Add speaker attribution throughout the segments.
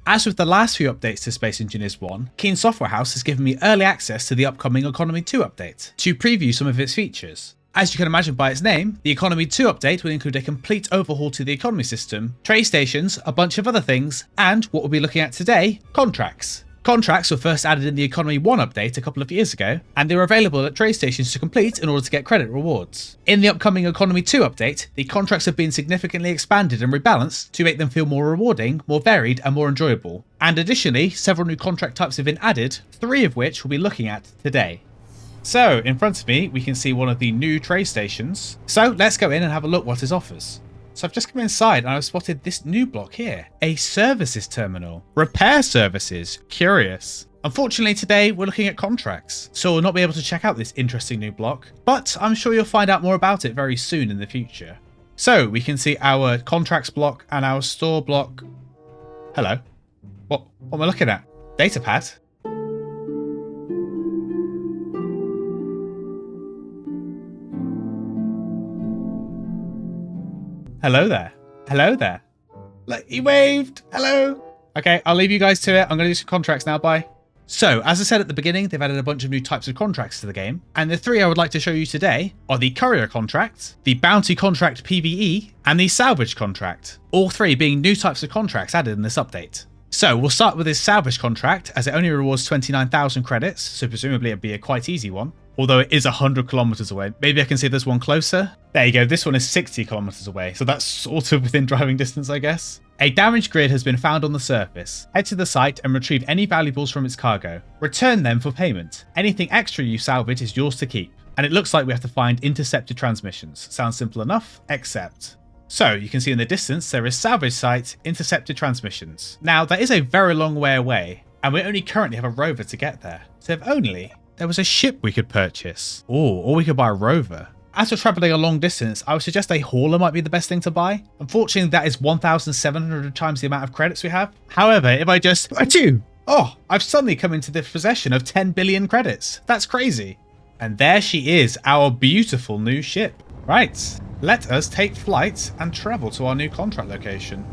Speaker 1: As with the last few updates to Space Engineers 1, Keen Software House has given me early access to the upcoming Economy 2 update to preview some of its features. As you can imagine by its name, the Economy 2 update will include a complete overhaul to the economy system, trade stations, a bunch of other things, and what we'll be looking at today, contracts. Contracts were first added in the Economy 1 update a couple of years ago, and they were available at trade stations to complete in order to get credit rewards. In the upcoming Economy 2 update, the contracts have been significantly expanded and rebalanced to make them feel more rewarding, more varied, and more enjoyable. And additionally, several new contract types have been added, 3 of which we'll be looking at today. So, in front of me, we can see one of the new trade stations. So, let's go in and have a look what it offers. So I've just come inside and I've spotted this new block here. A services terminal. Repair services. Curious. Unfortunately today we're looking at contracts, so we'll not be able to check out this interesting new block, but I'm sure you'll find out more about it very soon in the future. So we can see our contracts block and our store block. Hello. What am I looking at? Datapad? Hello there. Hello there. Look, he waved. Hello. Okay, I'll leave you guys to it. I'm going to do some contracts now. Bye. So, as I said at the beginning, they've added a bunch of new types of contracts to the game. And the 3 I would like to show you today are the Courier Contract, the Bounty Contract PvE, and the Salvage Contract. All 3 being new types of contracts added in this update. So, we'll start with this Salvage Contract, as it only rewards 29,000 credits, so presumably it'll be a quite easy one. Although it is 100 kilometers away. Maybe I can see this one closer. There you go, this one is 60 kilometers away, so that's sort of within driving distance, I guess. A damaged grid has been found on the surface. Head to the site and retrieve any valuables from its cargo. Return them for payment. Anything extra you salvage is yours to keep. And it looks like we have to find intercepted transmissions. Sounds simple enough, except. So, you can see in the distance there is salvage site, intercepted transmissions. Now, that is a very long way away, and we only currently have a rover to get there. So if only there was a ship we could purchase. Or we could buy a rover. As we're travelling a long distance, I would suggest a hauler might be the best thing to buy. Unfortunately, that is 1,700 times the amount of credits we have. However, if I just... I've suddenly come into the possession of 10 billion credits. That's crazy. And there she is, our beautiful new ship. Right, let us take flight and travel to our new contract location.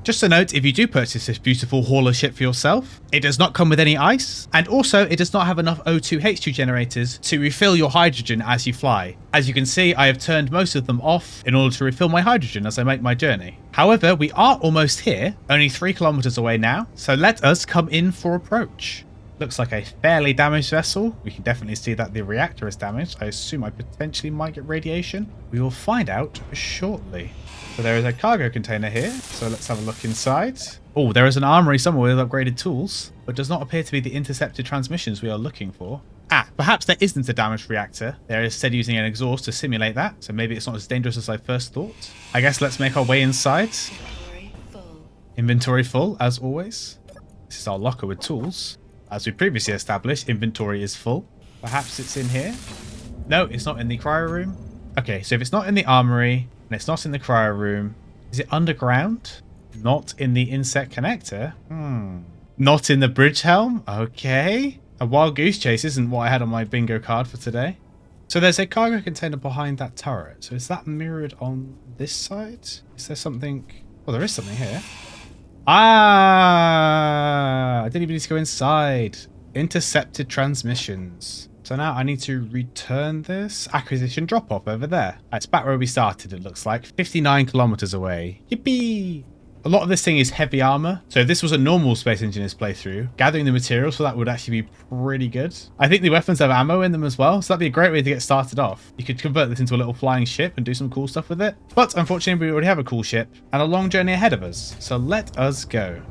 Speaker 1: Just a note, if you do purchase this beautiful hauler ship for yourself, it does not come with any ice, and also it does not have enough O2 H2 generators to refill your hydrogen as you fly. As you can see, I have turned most of them off in order to refill my hydrogen as I make my journey. However, we are almost here, only 3 kilometers away now, so let us come in for approach. Looks like a fairly damaged vessel. We can definitely see that the reactor is damaged. I assume I potentially might get radiation. We will find out shortly. So there is a cargo container here, so let's have a look inside. Oh, there is an armory somewhere with upgraded tools, but does not appear to be the intercepted transmissions we are looking for. Perhaps there isn't a damaged reactor. They're instead using an exhaust to simulate that, so maybe it's not as dangerous as I first thought. I guess let's make our way inside. Inventory full, as always. This is our locker with tools. As we previously established, inventory is full. Perhaps it's in here? No, it's not in the cryo room. Okay, so if it's not in the armory, and it's not in the cryo room, is it underground? Not in the inset connector? Not in the bridge helm? Okay. A wild goose chase isn't what I had on my bingo card for today. So there's a cargo container behind that turret. So is that mirrored on this side? Is there something? Well, there is something here. I didn't even need to go inside. Intercepted transmissions. So now I need to return this. Acquisition drop-off over there. It's back where we started, it looks like. 59 kilometers away. Yippee! A lot of this thing is heavy armor. So if this was a normal Space Engineers playthrough, gathering the materials for that would actually be pretty good. I think the weapons have ammo in them as well, so that'd be a great way to get started off. You could convert this into a little flying ship and do some cool stuff with it. But unfortunately, we already have a cool ship and a long journey ahead of us. So let us go.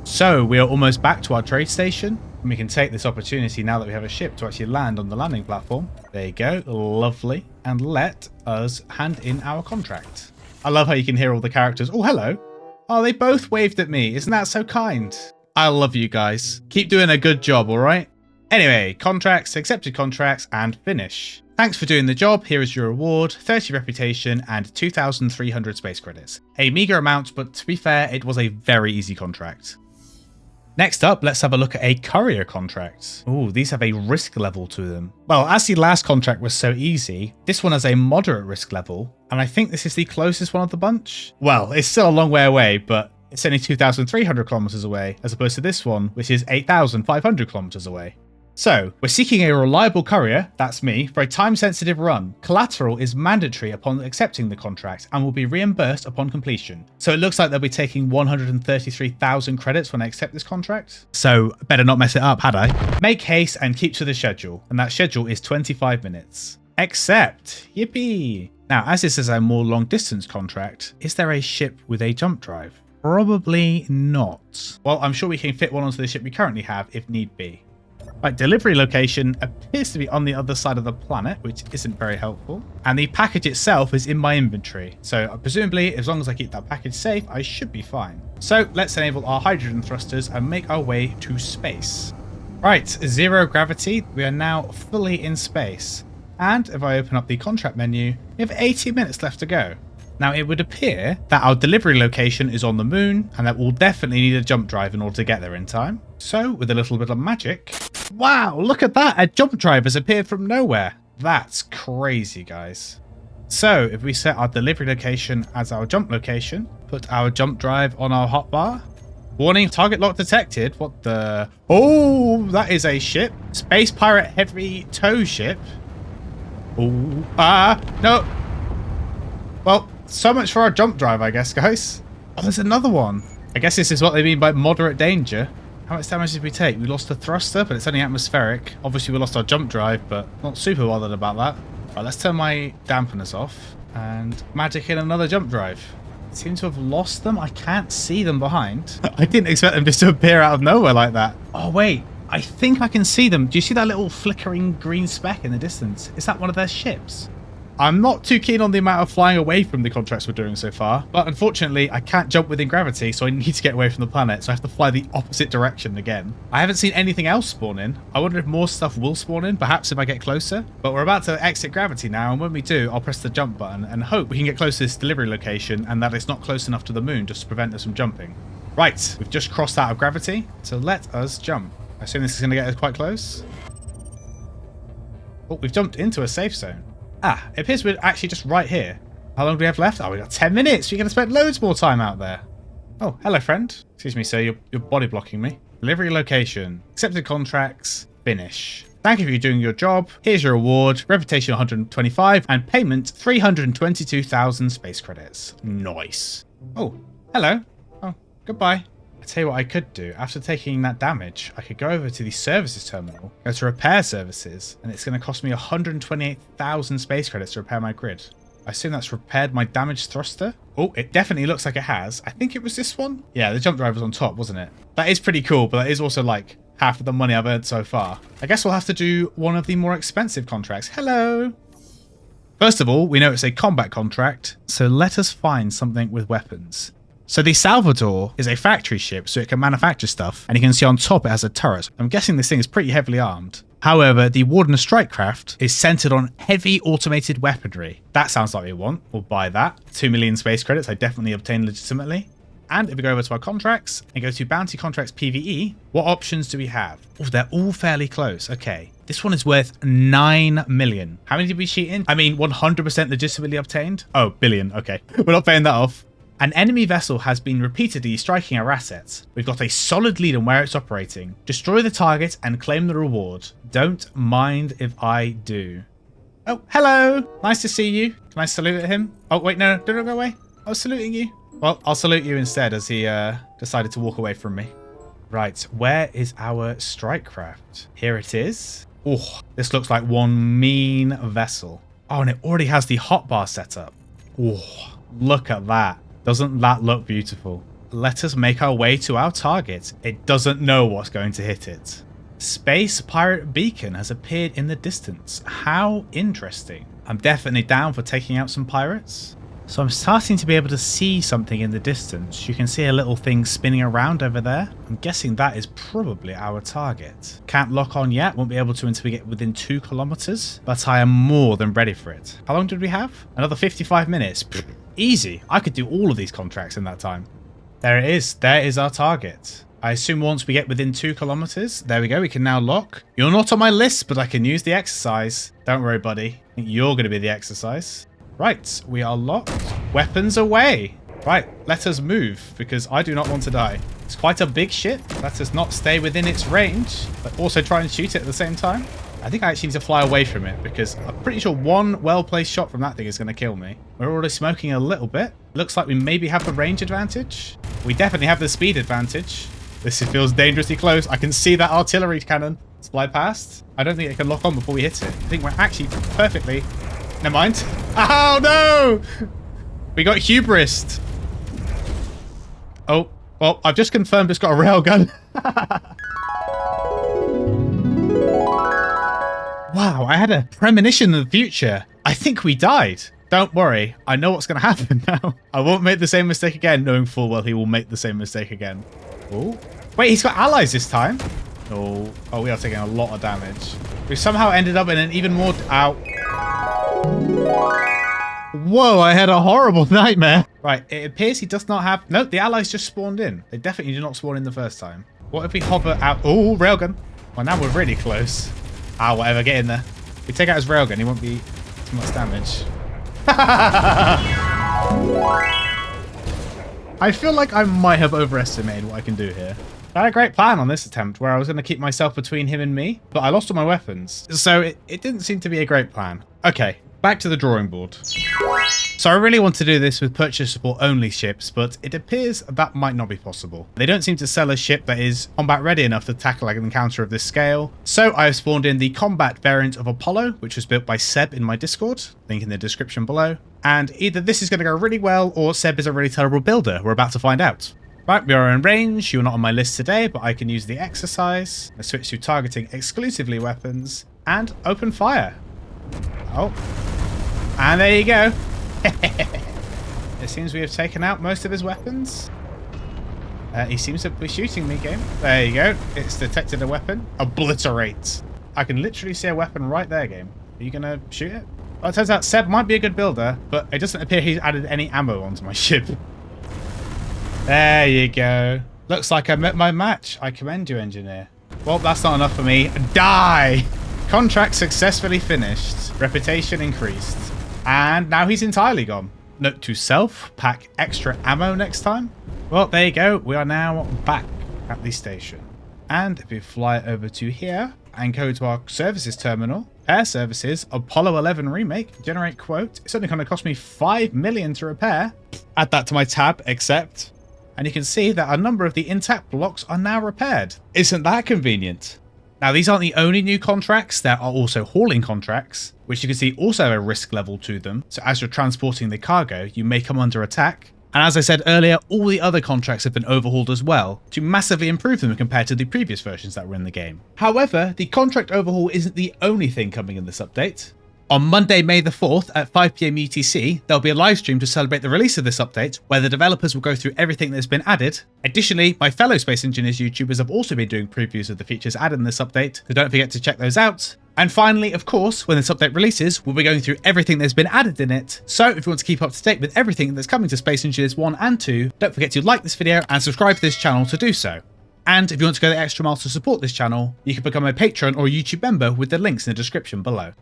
Speaker 1: So we are almost back to our trade station. And we can take this opportunity now that we have a ship to actually land on the landing platform. There you go. Lovely. And let us hand in our contract. I love how you can hear all the characters. Oh, hello. Oh, they both waved at me. Isn't that so kind? I love you guys. Keep doing a good job, all right? Anyway, contracts, accepted contracts, and finish. Thanks for doing the job. Here is your reward, 30 reputation and 2,300 space credits. A meager amount, but to be fair, it was a very easy contract. Next up, let's have a look at a courier contract. Ooh, these have a risk level to them. Well, as the last contract was so easy, this one has a moderate risk level, and I think this is the closest one of the bunch. Well, it's still a long way away, but It's only 2,300 kilometers away, as opposed to this one, which is 8,500 kilometers away. So, we're seeking a reliable courier, that's me, for a time-sensitive run. Collateral is mandatory upon accepting the contract and will be reimbursed upon completion. So it looks like they'll be taking 133,000 credits when I accept this contract. So, better not mess it up, had I? Make haste and keep to the schedule, and that schedule is 25 minutes. Accept! Yippee! Now, as this is a more long-distance contract, is there a ship with a jump drive? Probably not. Well, I'm sure we can fit one onto the ship we currently have if need be. Right, delivery location appears to be on the other side of the planet, which isn't very helpful. And the package itself is in my inventory. So presumably, as long as I keep that package safe, I should be fine. So let's enable our hydrogen thrusters and make our way to space. Right, 0 gravity. We are now fully in space. And if I open up the contract menu, we have 80 minutes left to go. Now, it would appear that our delivery location is on the moon, and that we'll definitely need a jump drive in order to get there in time. So, with a little bit of magic... Wow, look at that! A jump drive has appeared from nowhere. That's crazy, guys. So, if we set our delivery location as our jump location, put our jump drive on our hotbar. Warning, target lock detected. What the... Oh, that is a ship. Space Pirate Heavy Tow Ship. Oh, no. Well... So much for our jump drive, I guess, guys. Oh, there's another one. I guess this is what they mean by moderate danger. How much damage did we take? We lost the thruster, but it's only atmospheric. Obviously, we lost our jump drive, but not super bothered about that. Right, let's turn my dampeners off and magic in another jump drive. Seem to have lost them. I can't see them behind. I didn't expect them just to appear out of nowhere like that. Oh, wait. I think I can see them. Do you see that little flickering green speck in the distance? Is that one of their ships? I'm not too keen on the amount of flying away from the contracts we're doing so far, but unfortunately I can't jump within gravity, so I need to get away from the planet, so I have to fly the opposite direction again. I haven't seen anything else spawn in. I wonder if more stuff will spawn in, perhaps if I get closer. But we're about to exit gravity now, and when we do, I'll press the jump button and hope we can get close to this delivery location and that it's not close enough to the moon just to prevent us from jumping. Right, we've just crossed out of gravity, so let us jump. I assume this is going to get us quite close. Oh, we've jumped into a safe zone. Ah, it appears we're actually just right here. How long do we have left? Oh, we got 10 minutes. We're going to spend loads more time out there. Oh, hello, friend. Excuse me, sir. You're body blocking me. Delivery location. Accepted contracts. Finish. Thank you for doing your job. Here's your reward. Reputation 125 and payment 322,000 space credits. Nice. Oh, hello. Oh, goodbye. I tell you what I could do. After taking that damage, I could go over to the services terminal, go to repair services, and it's going to cost me 128,000 space credits to repair my grid. I assume that's repaired my damaged thruster. Oh, it definitely looks like it has. I think it was this one. Yeah, the jump drive was on top, wasn't it? That is pretty cool, but that is also like half of the money I've earned so far. I guess we'll have to do one of the more expensive contracts. Hello. First of all, we know it's a combat contract, so let us find something with weapons. So the Salvador is a factory ship, so it can manufacture stuff, and you can see on top it has a turret. I'm guessing this thing is pretty heavily armed. However, the Warden Strike Craft is centered on heavy automated weaponry. That sounds like we want. We'll buy that. 2 million space credits I definitely obtained legitimately. And if we go over to our contracts and go to Bounty Contracts PvE, what options do we have? Oh, they're all fairly close. Okay. This one is worth 9 million. How many did we cheat in? I mean, 100% legitimately obtained? Oh, billion. Okay. We're not paying that off. An enemy vessel has been repeatedly striking our assets. We've got a solid lead on where it's operating. Destroy the target and claim the reward. Don't mind if I do. Oh, hello. Nice to see you. Can I salute at him? Oh, wait, no, don't go away. I was saluting you. Well, I'll salute you instead as he decided to walk away from me. Right, where is our strike craft? Here it is. Oh, this looks like one mean vessel. Oh, and it already has the hotbar set up. Oh, look at that. Doesn't that look beautiful? Let us make our way to our target. It doesn't know what's going to hit it. Space Pirate Beacon has appeared in the distance. How interesting. I'm definitely down for taking out some pirates. So I'm starting to be able to see something in the distance. You can see a little thing spinning around over there. I'm guessing that is probably our target. Can't lock on yet. Won't be able to until we get within 2 kilometers. But I am more than ready for it. How long did we have? Another 55 minutes. Easy. I could do all of these contracts in that time. There it is. There is our target. I assume once we get within 2 kilometers, there we go. We can now lock. You're not on my list, but I can use the exercise. Don't worry, buddy. I think you're going to be the exercise. Right. We are locked. Weapons away. Right, let us move, because I do not want to die. It's quite a big ship. Let us not stay within its range, but also try and shoot it at the same time. I think I actually need to fly away from it, because I'm pretty sure one well-placed shot from that thing is going to kill me. We're already smoking a little bit. Looks like we maybe have the range advantage. We definitely have the speed advantage. This feels dangerously close. I can see that artillery cannon fly past. I don't think it can lock on before we hit it. I think we're actually perfectly... Never mind. Oh, no! We got hubris. Oh, well, I've just confirmed it's got a railgun. Wow, I had a premonition of the future. I think we died. Don't worry, I know what's going to happen now. I won't make the same mistake again, knowing full well he will make the same mistake again. Oh, wait, he's got allies this time. Oh, we are taking a lot of damage. We've somehow ended up in an even more... Ow. Whoa, I had a horrible nightmare. Right, it appears he does not have... No, the allies just spawned in. They definitely did not spawn in the first time. What if we hover out... Oh, railgun. Well, now we're really close. Ah, whatever, get in there. If we take out his railgun, he won't be too much damage. I feel like I might have overestimated what I can do here. I had a great plan on this attempt where I was going to keep myself between him and me, but I lost all my weapons. So it didn't seem to be a great plan. Okay, back to the drawing board. So I really want to do this with purchase support only ships, but it appears that might not be possible. They don't seem to sell a ship that is combat ready enough to tackle an encounter of this scale. So I have spawned in the combat variant of Apollo, which was built by Seb in my Discord, link in the description below. And either this is going to go really well or Seb is a really terrible builder. We're about to find out. Right, we are in range. You're not on my list today, but I can use the exercise. I switch to targeting exclusively weapons and open fire. Oh, and there you go. It seems we have taken out most of his weapons. He seems to be shooting me, game. There you go. It's detected a weapon. Obliterate. I can literally see a weapon right there, game. Are you going to shoot it? Well, it turns out Seb might be a good builder, but it doesn't appear he's added any ammo onto my ship. There you go. Looks like I met my match. I commend you, engineer. Well, that's not enough for me. Die! Contract successfully finished. Reputation increased. And now he's entirely gone. Note to self, pack extra ammo next time. Well, there you go. We are now back at the station. And if we fly over to here and go to our services terminal, repair services, Apollo 11 remake, generate quote. It's only going to cost me 5 million to repair. Add that to my tab, accept. And you can see that a number of the intact blocks are now repaired. Isn't that convenient? Now, these aren't the only new contracts. There are also hauling contracts, which you can see also have a risk level to them. So as you're transporting the cargo, you may come under attack. And as I said earlier, all the other contracts have been overhauled as well to massively improve them compared to the previous versions that were in the game. However, the contract overhaul isn't the only thing coming in this update. On Monday, May the 4th at 5 PM UTC, there'll be a live stream to celebrate the release of this update, where the developers will go through everything that's been added. Additionally, my fellow Space Engineers YouTubers have also been doing previews of the features added in this update, so don't forget to check those out. And finally, of course, when this update releases, we'll be going through everything that's been added in it. So if you want to keep up to date with everything that's coming to Space Engineers 1 and 2, don't forget to like this video and subscribe to this channel to do so. And if you want to go the extra mile to support this channel, you can become a Patreon or a YouTube member with the links in the description below.